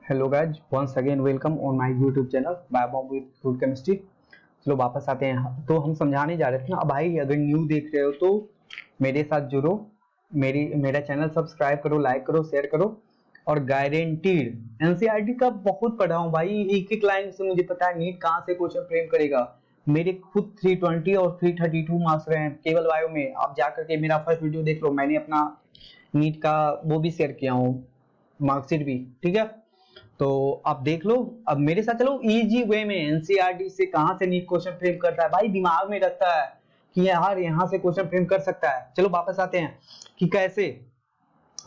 Hello guys, once again welcome on my YouTube channel Biobomb with food chemistry. चलो वापस आते हैं। तो हम समझाने जा रहे थे ना। अब भाई अगर न्यू देख रहे हो तो मेरे साथ जुड़ो, मेरा चैनल सब्सक्राइब करो, लाइक करो, शेयर करो। और गारंटीड एनसीईआरटी का बहुत पढ़ा हूँ भाई, एक एक लाइन से मुझे पता है नीट कहाँ से क्वेश्चन फ्रेम करेगा। मेरे खुद 320 और 332 मार्क्स रहे हैं केवल बायो में। आप जाकर के मेरा फर्स्ट वीडियो देख लो, मैंने अपना नीट का वो भी शेयर किया हूँ, मार्कशीट भी। ठीक है, तो आप देख लो। अब मेरे साथ चलो इजी वे में एनसीईआरटी से कहां से नीट क्वेश्चन फ्रेम करता है भाई, दिमाग में रखता है कि यार यहां से क्वेश्चन फ्रेम कर सकता है। चलो वापस आते हैं कि कैसे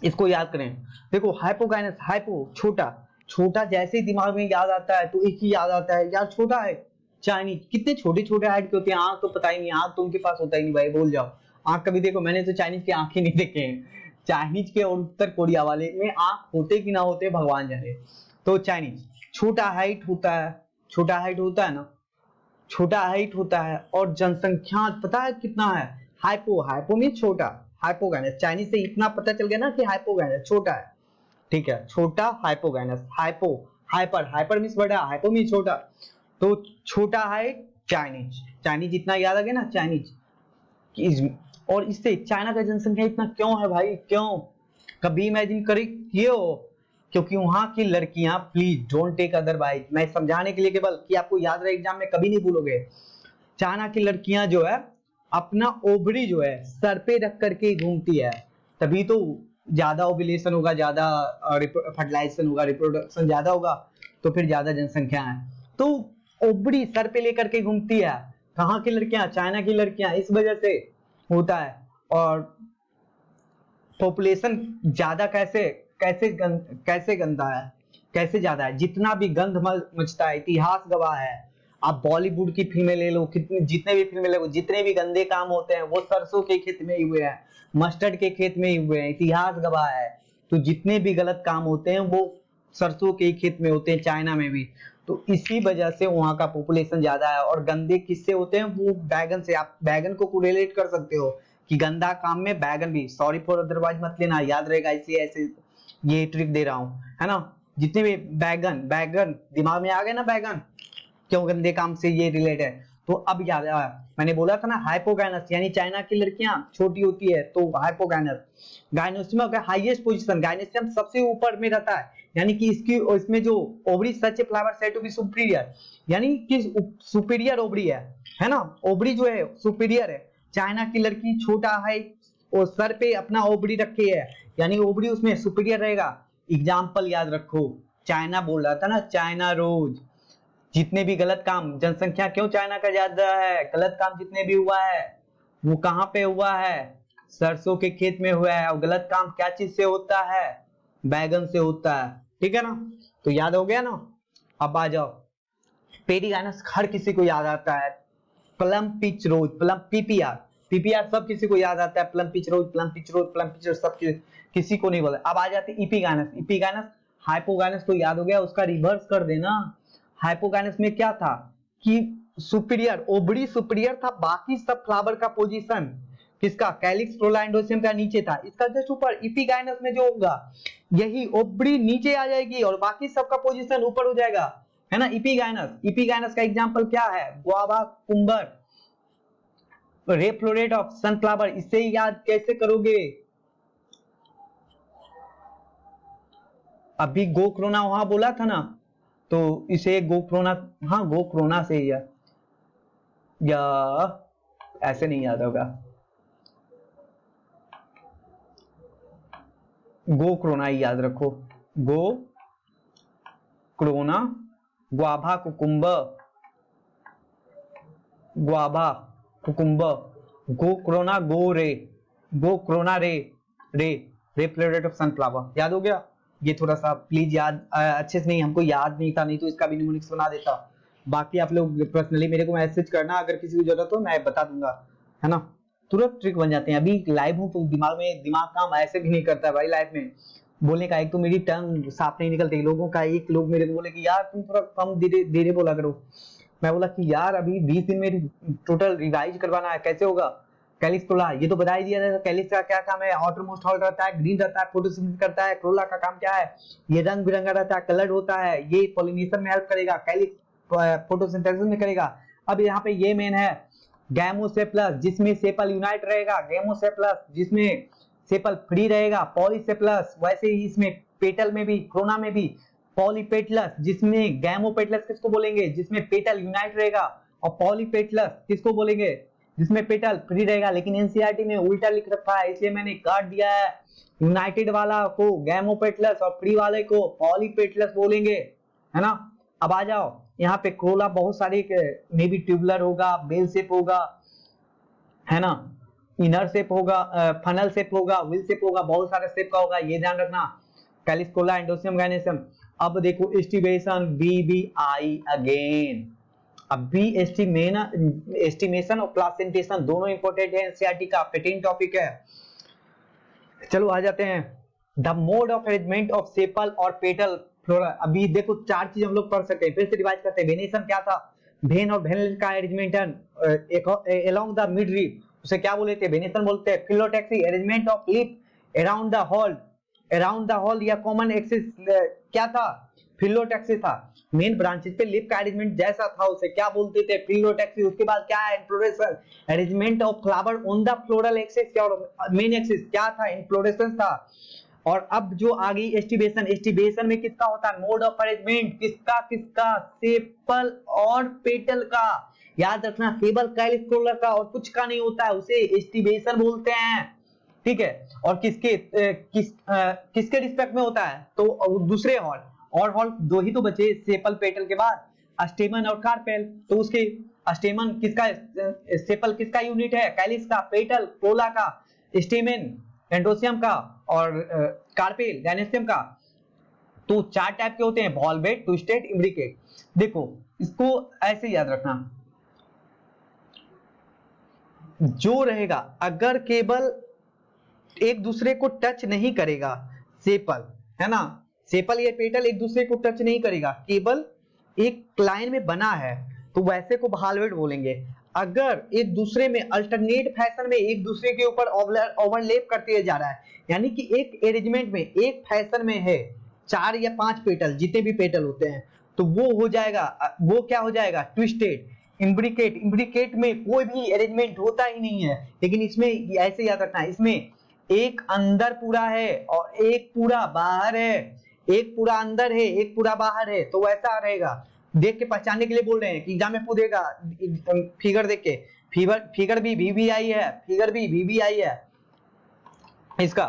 इसको याद करें। देखो हाइपोकाइनस, हाइपो छोटा, छोटा जैसे ही दिमाग में याद आता है तो एक ही याद आता है यार, छोटा है। चाइनीज, कितने छोटे छोटे हाइट के होते हैं, आंख तो पता ही नहीं, आंख तो उनके पास होता ही नहीं भाई, भूल जाओ। आंख कभी देखो, मैंने तो चाइनीज के आंख ही नहीं देखे हैं। चाइनीज के और उत्तर कोरिया वाले में आंख होते कि ना होते भगवान जाने। तो चाइनीज छोटा हाइट होता है, छोटा हाइट होता है ना, छोटा हाइट होता है। और जनसंख्या पता है कितना है, हाइपो, हाइपो में छोटा, हाइपोगाइनस। चाइनीज से इतना पता चल गया ना कि हाइपोगाइनस छोटा है। ठीक है, छोटा hypogynous, hypo, hyper, hyper means बड़ा, हाइपो मींस छोटा। तो छोटा हाइट चाइनीज, चाइनीज इतना याद आ गया ना, चाइनीज। और इससे चाइना का जनसंख्या इतना क्यों है भाई, क्यों? कभी इमेजिन करे किए हो? क्योंकि वहां की लड़कियां, प्लीज डोंट टेक अदरवाइज, मैं समझाने के लिए केवल कि आपको याद रहे, एग्जाम में कभी नहीं भूलोगे। चाइना की लड़कियां जो है अपना ओवरी जो है सर पे रख करके घूमती है, तभी तो ज्यादा ओव्यूलेशन होगा, ज्यादा फर्टिलाइजेशन होगा, रिप्रोडक्शन ज्यादा होगा, तो फिर ज्यादा जनसंख्या है। तो ओवरी सर पे लेकर के घूमती है कहाँ की लड़कियां, चाइना की लड़कियां, इस वजह से होता है। और पॉपुलेशन ज्यादा कैसे, कैसे गंदा है, कैसे ज्यादा है, जितना भी गंध मचता है, इतिहास गवाह है। आप बॉलीवुड की फिल्में ले लो, कितने जितने भी फिल्में ले लो, जितने भी गंदे काम होते हैं वो सरसों के खेत में ही हुए हैं, मस्टर्ड के खेत में ही हुए हैं, इतिहास गवाह है। तो जितने भी गलत काम होते हैं वो सरसों के खेत में होते हैं, चाइना में भी। तो इसी वजह से वहां का पॉपुलेशन ज्यादा है। और गंदे किससे होते हैं, वो बैगन से। आप बैगन को कोरिलेट कर सकते हो कि गंदा काम में बैगन भी, सॉरी फॉर अदरवाइज मत लेना, याद रहेगा इसलिए ऐसे ये ट्रिक दे रहा हूं, है ना। जितने भी बैगन, बैगन दिमाग में आ गए ना, बैगन क्यों गंदे काम से ये रिलेट है। तो अब याद आया, मैंने बोला था ना हाइपोगाइनस, यानी चाइना की लड़कियां छोटी होती है तो हाइपोगाइनस। गायनोस्टियम का हाईएस्ट पोजीशन, गायनोस्टियम सबसे ऊपर में रहता है, यानी कि इसकी इसमें जो ovary such a flower said to be superior, यानी कि सुपीरियर ओवरी है ना, ओवरी जो है सुपीरियर है। चाइना की लड़की छोटा है और सर पे अपना ओवरी रखे है, यानी ओवरी उसमें सुपीरियर रहेगा। एग्जाम्पल याद रखो, चाइना बोल रहा था ना, चाइना रोज। जितने भी गलत काम, जनसंख्या क्यों चाइना का ज्यादा है, गलत काम जितने भी हुआ है वो कहां पे हुआ है, सरसों के खेत में हुआ है। और गलत काम क्या चीज से होता है, बैगन से होता है। ठीक है ना, तो याद हो गया ना। अब आ जाओ, पेरीगाइनस हर किसी को याद आता है। प्लम पिच रोज, प्लम पीपीआर, पीपीआर सब किसी को याद आता है, प्लम पिच रोज, प्लम पिच रोज, प्लम पिच रोज, सब किसी को नहीं बोला। अब आ जाते इपीगाइनस, इपीगाइनस। हाइपोगाइनस तो याद हो गया, उसका रिवर्स कर देना। हाइपोगाइनस में क्या था कि सुपीरियर, ओबड़ी सुपीरियर था, बाकी सब फ्लावर का पोजीशन किसका, कैलिक्स प्रोलाइंडोसियम का नीचे था, इसका जस्ट ऊपर। इपीगाइनस में जो होगा यही ओबड़ी नीचे आ जाएगी और बाकी सबका पोजीशन ऊपर हो जाएगा, है ना। इपीगाइनस, इपीगाइनस का एग्जांपल क्या है, गुआवा कुंबर, रे फ्लोरेट ऑफ सनफ्लावर। इससे याद कैसे करोगे, अभी गोक्रोना वहां बोला था ना, तो इसे गोक्रोना, हाँ गोक्रोना से या ऐसे नहीं याद होगा, गोक्रोना ही याद रखो, गो क्रोना, ग्वाभा कुकुम्ब, ग्वाभा कुकुम्ब, गोक्रोना, गोक्रोना रे, रे रे फ्लोरेट ऑफ सनफ्लावर। याद हो गया। ये थोड़ा सा प्लीज याद, अच्छे से नहीं, हमको याद नहीं था, नहीं तो इसका भी निमोनिक्स बना देता। बाकी आप लोग पर्सनली मेरे को मैसेज करना, अगर किसी को जरूरत हो मैं बता दूंगा, है ना। तुरंत ट्रिक बन जाते हैं। अभी लाइव हूं तो दिमाग में, दिमाग काम ऐसे भी नहीं करता भाई लाइव में बोलने का। एक तो मेरी टंग साफ नहीं निकलती लोगों का, एक लोग मेरे को बोले कि यार तुम थोड़ा कम धीरे धीरे बोला करो। मैं बोला कि यार अभी 20 दिन मेरी टोटल रिवाइज करवाना है, कैसे होगा। कैलिस क्रोला ये तो बता ही दिया था। कैलिस का क्या काम है, आउटरमोस्ट हॉल रहता है, ग्रीन रहता है, फोटोसिंथेसिस करता है। क्रोला का काम क्या है, ये रंग बिरंगा रहता है, कलर्ड होता है, ये पॉलिनेशन में हेल्प करेगा, कैलिस फोटोसिंथेसिस में करेगा। अब यहाँ पे ये मेन है गैमोसेप्लस, जिसमें सेपल यूनाइट रहेगा, गैमोसेप्लस जिसमें सेपल फ्री रहेगा, पॉलीसेप्लस वैसे ही इसमें पेटल में भी, क्रोना में भी पॉलीपेटलस, जिसमें गैमोपेटलस किसको बोलेंगे, जिसमें पेटल यूनाइट रहेगा, और पॉलीपेटलस किसको बोलेंगे, जिसमें पेटल फ्री रहेगा। लेकिन एनसीईआरटी में उल्टा लिख रखा है, इसलिए मैंने काट दिया है। यूनाइटेड वाला को गैमोपेटलस और फ्री वाले को पॉलीपेटलस बोलेंगे, है ना। अब आ जाओ यहाँ पे क्रोला बहुत सारे मे बी ट्यूबुलर होगा, बेल शेप होगा, है ना, इनर शेप होगा, फनल शेप होगा, व्हील शेप होगा, बहुत सारे शेप का होगा, ये ध्यान रखना। Calyx corolla, androecium, gynoecium. अब देखो एस्टिमेशन, बीबीआई अगेन। अब बी एस्टिमेशन और प्लेसेंटेशन दोनों इंपॉर्टेंट है, एनसीईआरटी का पेटेंट टॉपिक है। चलो आ जाते हैं the mode of arrangement of sepal और पेटल फ्लोरा। अभी देखो चार चीज हम लोग पढ़ सकते हैं, फिर से रिवाइज करते हैं। वेनेशन क्या था, वेन और वेनल का arrangement along the mid rib, उसे क्या बोलते हैं, वेनेशन बोलते हैं। Phyllotaxy, arrangement of leaf around the whole या कॉमन एक्सिस क्या था, फिलोटैक्सी था। मेन ब्रांचेस पे लिप का अरेंजमेंट जैसा था उसे क्या बोलते थे, फिलोटैक्सी। उसके बाद क्या है, inflorescence, arrangement of flower on the floral axis और मेन एक्सिस क्या था, इन्फ्लोरेसेंस था। और अब जो आ गई एस्टिवेशन, एस्टिवेशन में किसका होता है, मोड ऑफ अरेंजमेंट किसका, सेपल और पेटल का। याद रखना, सेपल कैलिस क्रोला का और कुछ का नहीं होता है, उसे एस्टिवेशन बोलते हैं, ठीक है। और किसके रिस्पेक्ट में होता है, तो दूसरे हॉल, और हॉल दो ही तो बचे सेपल पेटल के बाद, अस्टेमन और कार्पेल। तो उसके अस्टेमन किसका, सेपल किसका यूनिट है, कैलिस का, पेटल क्रोला का, स्टेमन एंडोसियम का, और कार्पेल गायनेसियम का। तो चार टाइप के होते हैं, वॉल्वेट, ट्विस्टेड, इम्ब्रिकेट। देखो इसको ऐसे याद रखना, जो रहेगा अगर केवल एक दूसरे को टच नहीं करेगा, सेपल है ना, सेपल या पेटल एक दूसरे को टच नहीं करेगा, केवल एक लाइन में बना है, तो वैसे को वॉल्वेट बोलेंगे। अगर एक दूसरे में अल्टरनेट फैशन में एक दूसरे के ऊपर ओवरलैप करते जा रहा है, यानी कि एक अरेंजमेंट में एक फैशन में है 4 या 5 पेटल, जितने भी पेटल होते हैं, तो वो हो जाएगा, वो क्या हो जाएगा, ट्विस्टेड। इम्ब्रिकेट, इम्ब्रिकेट में कोई भी अरेंजमेंट होता ही नहीं है, लेकिन इसमें ऐसे याद रखना, इसमें एक अंदर पूरा है और एक पूरा बाहर है, एक पूरा अंदर है एक पूरा बाहर है, तो वैसा रहेगा। देख के पहचानने के लिए बोल रहे हैं कि एग्जाम में पूछेगा, फिगर देख के, फिगर भी बीबीआई है, फिगर भी बीबीआई है इसका।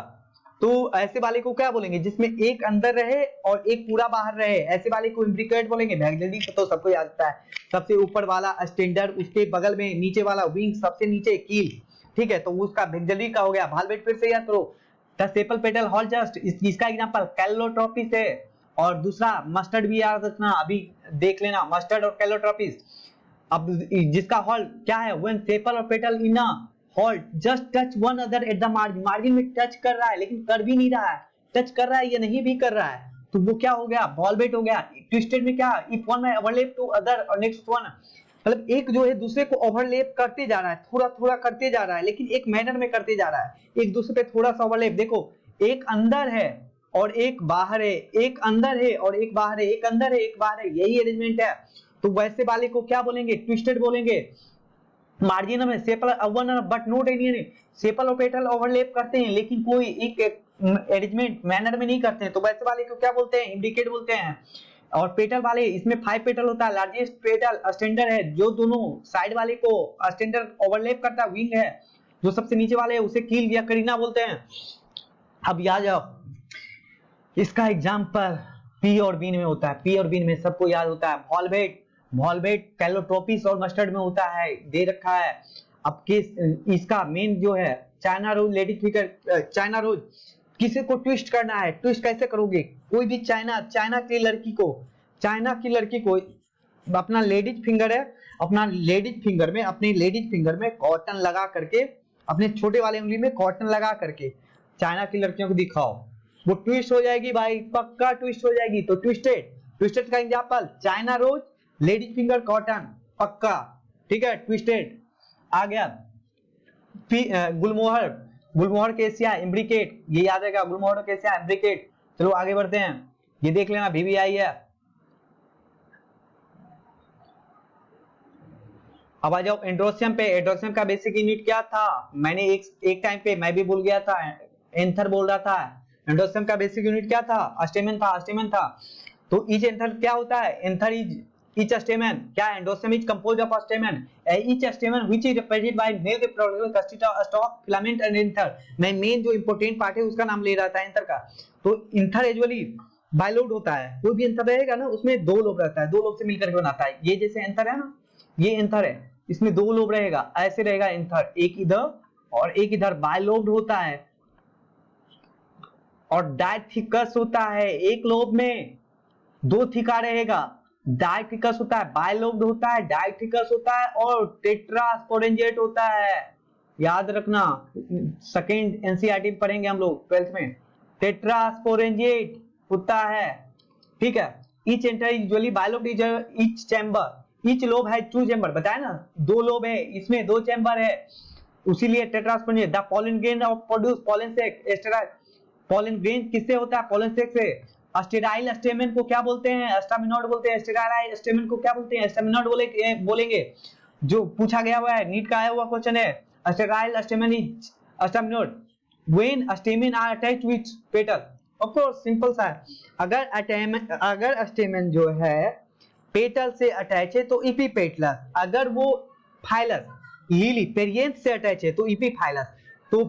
तो ऐसे वाले को क्या बोलेंगे, जिसमें एक अंदर रहे और एक पूरा बाहर रहे, ऐसे वाले को इम्ब्रिकेट बोलेंगे। वैगलेरी तो सबको याद आता है, सबसे ऊपर वाला स्टैंडर्ड, उसके बगल में नीचे वाला विंग, सबसे नीचे कील, ठीक है, तो उसका वैगलेरी का हो गया। वॉल्वेट फिर से याद करो, the sepal petal hall just, इसका एग्जांपल कैलोट्रोपिस है। और दूसरा मस्टर्ड भी याद रखना, अभी देख लेना, मस्टर्ड और कैलोट्रोपिस। अब जिसका हॉल क्या है, व्हेन सेपल और petal in a hall just touch one other at the margin, margin में टच कर रहा है लेकिन कर भी नहीं रहा है, टच कर रहा है या नहीं भी कर रहा है, तो वो क्या हो गया, वॉल्वेट हो गया। ट्विस्टेड में क्या, इफ वन में ओवरलैप टू अदर और नेक्स्ट वन, मतलब एक जो है दूसरे को ओवरलैप करते जा रहा है, थोड़ा थोड़ा करते जा रहा है, लेकिन एक मैनर में करते जा रहा है, एक दूसरे पे थोड़ा सा ओवरलैप। देखो एक अंदर है और एक बाहर है, एक अंदर है और एक बाहर है, एक अंदर है एक बाहर है, यही अरेंजमेंट है। तो वैसे वाले को क्या बोलेंगे, ट्विस्टेड बोलेंगे। मार्जिन में sepal one but not any, sepal और पेटल ओवरलैप करते हैं लेकिन कोई एक अरेंजमेंट मैनर में नहीं करते हैं, तो वैसे वाले को क्या बोलते हैं, इंडिकेट बोलते हैं। और पेटल वाले, इसमें 5 पेटल होता है, लार्जेस्ट पेटल स्टैंडर्ड है, जो दोनों साइड वाले को स्टैंडर्ड ओवरलैप करता है, विंग है, जो सबसे नीचे वाले है उसे कील या करीना बोलते हैं। अब याद जाओ, इसका एग्जांपल पी और बीन में होता है, पी और बीन में सबको याद होता है, वॉल्वेट, वॉल्वेट कैलोट्रोपिस और मस्टर्ड में होता है, दे रखा है। अब इसका मेन जो है China rose, ladies finger, China rose, किसी को ट्विस्ट करना है, ट्विस्ट कैसे करोगे, कोई भी चाइना की लड़की को अपना लेडीज फिंगर है, अपना लेडीज फिंगर में, अपने लेडीज फिंगर में कॉटन लगा करके, अपने छोटे वाले उंगली में कॉटन लगा करके चाइना की लड़कियों को दिखाओ, वो ट्विस्ट हो जाएगी भाई, पक्का ट्विस्ट हो जाएगी। तो ट्विस्टेड का example China rose, ladies finger, cotton, पक्का, ठीक है, ट्विस्टेड आ गया। गुलमोहर, गुलमोहर केसिया, इम्ब्रिकेट, ये याद रहेगा, गुलमोहर केसिया, इम्ब्रिकेट। चलो आगे बढ़ते हैं, ये देख लेना VVI है। अब आ जाओ एंड्रोसियम पे। एंड्रोसियम का बेसिक यूनिट क्या था, मैंने एक टाइम पे मैं भी भूल गया था, एंथर बोल रहा था। एंड्रोसियम का बेसिक यूनिट क्या था, स्टेमन था, स्टेमन था। तो ईच एंथर क्या होता है, एंथर इज ईच स्टेमन, क्या एंडोसम is composed of स्टेमन, each स्टेमन which is represented by male reproductive constitute of stock, filament and anther. मैं मेन जो इंपॉर्टेंट पार्ट है उसका नाम ले रहा था एंथर का। तो एंथर यूजुअली बाइलोब्ड होता है, कोई भी एंथर रहेगा ना उसमें दो लोब रहता है, दो लोब से मिलकर बनाता है। ये जैसे एंथर है ना, ये एंथर है, इसमें दो लोब रहेगा, ऐसे रहेगा एंथर, एक इधर और एक इधर, बाइलोब्ड होता है। और डायथिकस होता है, एक लोब में दो थिका रहेगा, डायथिकस होता है, बाइलोब्ड होता है, डायथिकस होता है, और टेट्रास्पोरेंजेट होता है। याद रखना, सेकंड एनसीईआरटी पढ़ेंगे हम लोग 12th में, टेट्रास्पोरेंजेट होता है, ठीक है। Each anther usually bilobed is each chamber, each lobe है टू चैम्बर, बताया ना, दो लोब है, इसमें दो चैम्बर है, उसीलिए tetrasporangiate. The pollen grain of produce pollen sac sterile, pollen grain किससे होता है, पॉलन सेक से। स्टेराइल स्टेमन को क्या बोलते हैं, स्टामिनोड बोलते हैं। स्टेराइल स्टेमन को क्या बोलते हैं, स्टामिनोड बोलेंगे। जो पूछा गया हुआ है, नीट का आया हुआ क्वेश्चन है, sterile stamen is staminode when stamen are attached with petal. Of course simple सा है, अगर स्टेमन जो है पेटल से अटैच है तो इपीपेटलस, अगर वो फाइलस लीली पेरियंथ से अटैच है तो इपीफाइलस। तो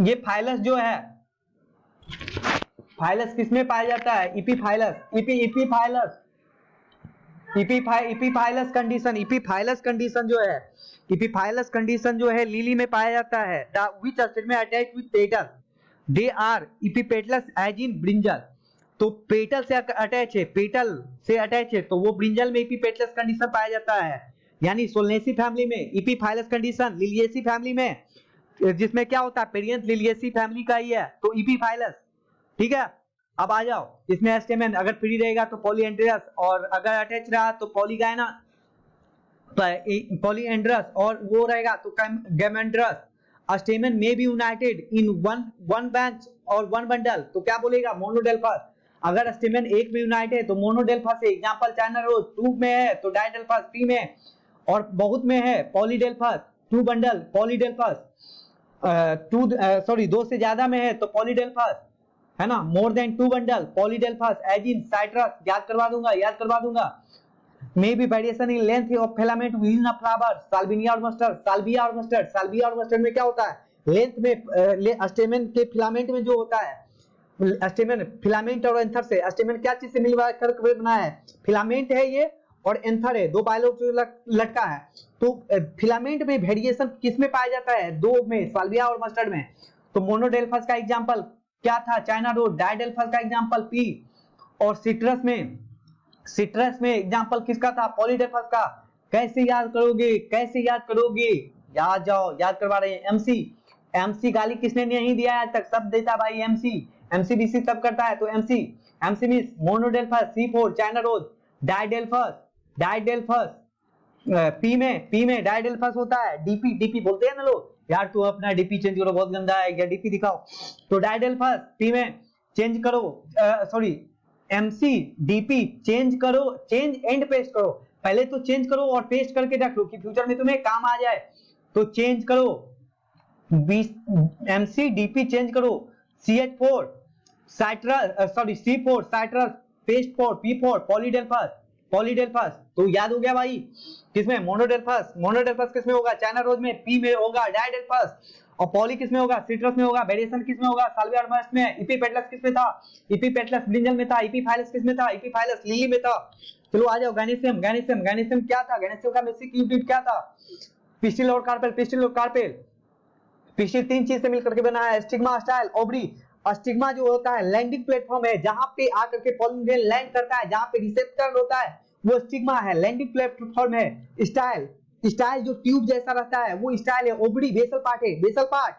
ये फाइलस जो है, फाइलस किसमें पाया जाता है, इपीफाइलस, इपीफाइलस कंडीशन, इपीफाइलस कंडीशन जो है, इपीफाइलस कंडीशन जो है लीली में पाया जाता है। द व्हिच स्टेट में attach with petal, they are epipetalous as in brinjal. तो पेटल से अटैच है, पेटल से अटैच है तो वो ब्रिंजल में इपीपेटलस कंडीशन पाया जाता है। यानी सोलनेसी फैमिली में इपीफाइलस कंडीशन, लिलिएसी फैमिली में, जिसमें क्या होता है पेरियंथ लिलिएसी फैमिली का ही है, तो इपीफाइलस, ठीक है। अब आ जाओ, इसमें स्टेमन अगर फ्री रहेगा तो पॉलीएंड्रियस, और अगर अटैच रहा तो पॉलीगाइना, पॉलीएंड्रस, और वो रहेगा तो गैमेंड्रस। स्टेमन में be united in one branch और वन बंडल, तो क्या बोलेगा, मोनोडेल्फस। अगर स्टेमन एक में यूनाइटेड है तो मोनोडेल्फस है, एग्जांपल चाइना रोज, टू में है तो डाइडेल्फस, पी में, और बहुत में है पॉलीडेल्फस, टू बंडल पॉलीडेल्फस, दो से ज्यादा में है तो पॉलीडेल्फस, है ना, more than two bundle polyadelphous, as in citrus, याद करवा दूंगा। May be variation in length of filament within flower, salvia और मस्टर्ड, साल्विया और मस्टर्ड में क्या होता है, लेंथ में स्टेमन के फिलामेंट में जो होता है, स्टेमन फिलामेंट और एंथर से, स्टेमन क्या चीज से मिलवा कर बना है, फिलामेंट है ये और एंथर है, दो बाइलोब लटका है। तो फिलामेंट में वेरिएशन किस में पाया जाता है, दो में, साल्विया और मस्टर्ड में। तो मोनोडेल्फस का एग्जांपल क्या था, चाइना रोज, डाइडेल्फस का एग्जांपल पी, और सिट्रस में एग्जांपल किसका था, पॉलीडेल्फस का। कैसे याद करोगे, याद करवा रहे हैं। एमसी गाली किसने नहीं दिया है तक, सब देता भाई एमसीबीसी सब करता है। तो MC means monadelphous, C4 China rose, diadelphous pea में डाइडेल्फस होता है, डीपी बोलते हैं ना लोग, यार तू अपना डीपी चेंज करो, बहुत गंदा है, या डीपी दिखाओ। तो डाइडेल्फस पी में चेंज करो, एमसी डीपी चेंज करो, चेंज एंड पेस्ट करो, पहले तो चेंज करो और पेस्ट करके रख लो कि फ्यूचर में तुम्हें काम आ जाए। तो चेंज करो, एमसी डीपी चेंज करो, C4 citrus, paste for P4 पॉलीडेल्फस। तो याद हो गया भाई, किसमें, मोनोडेल्फस किसमें होगा, चाइना रोज में, पी में होगा डाइडेल्फस, और पॉली किसमें होगा, सिट्रस में होगा, वेरिएशन किसमें होगा, साल्विया और मस्टर्ड में, इपीपेटलस किसमें था, इपीपेटलस ब्रिंजल में था, इपीफाइलस किसमें था, इपीफाइलस लिली में था। चलो आ जाओ, गैनेशियम क्या था, गैनेशियम का बेसिक यूनिट क्या था, पिस्टिल और कार्पेल। पिस्टिल तीन चीज से मिलकर के बना है, स्टिग्मा, स्टाइल, ओवरी। स्टिग्मा जो होता है लैंडिंग प्लेटफॉर्म है, जहां पे आकर के पॉलन ग्रेन लैंड करता है, जहां पे रिसेप्टर होता है वो स्टिग्मा है, लैंडिंग प्लेटफॉर्म है। स्टाइल जो ट्यूब जैसा रहता है वो स्टाइल है। ओवरी बेसल पार्ट,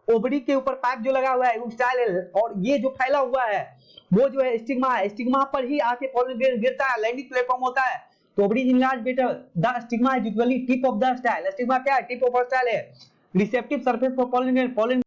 ओवरी के ऊपर पाइप जो लगा हुआ है वो स्टाइल है, और ये जो फैला हुआ है वो जो है स्टिग्मा है, स्टिग्मा पर ही आके पॉलन ग्रेन गिरता है, लैंडिंग प्लेटफॉर्म होता है। तो ovary enlarge better, the stigma is usually tip of the style, stigma क्या है, टिप ऑफ स्टाइल है। Receptive surface for pollen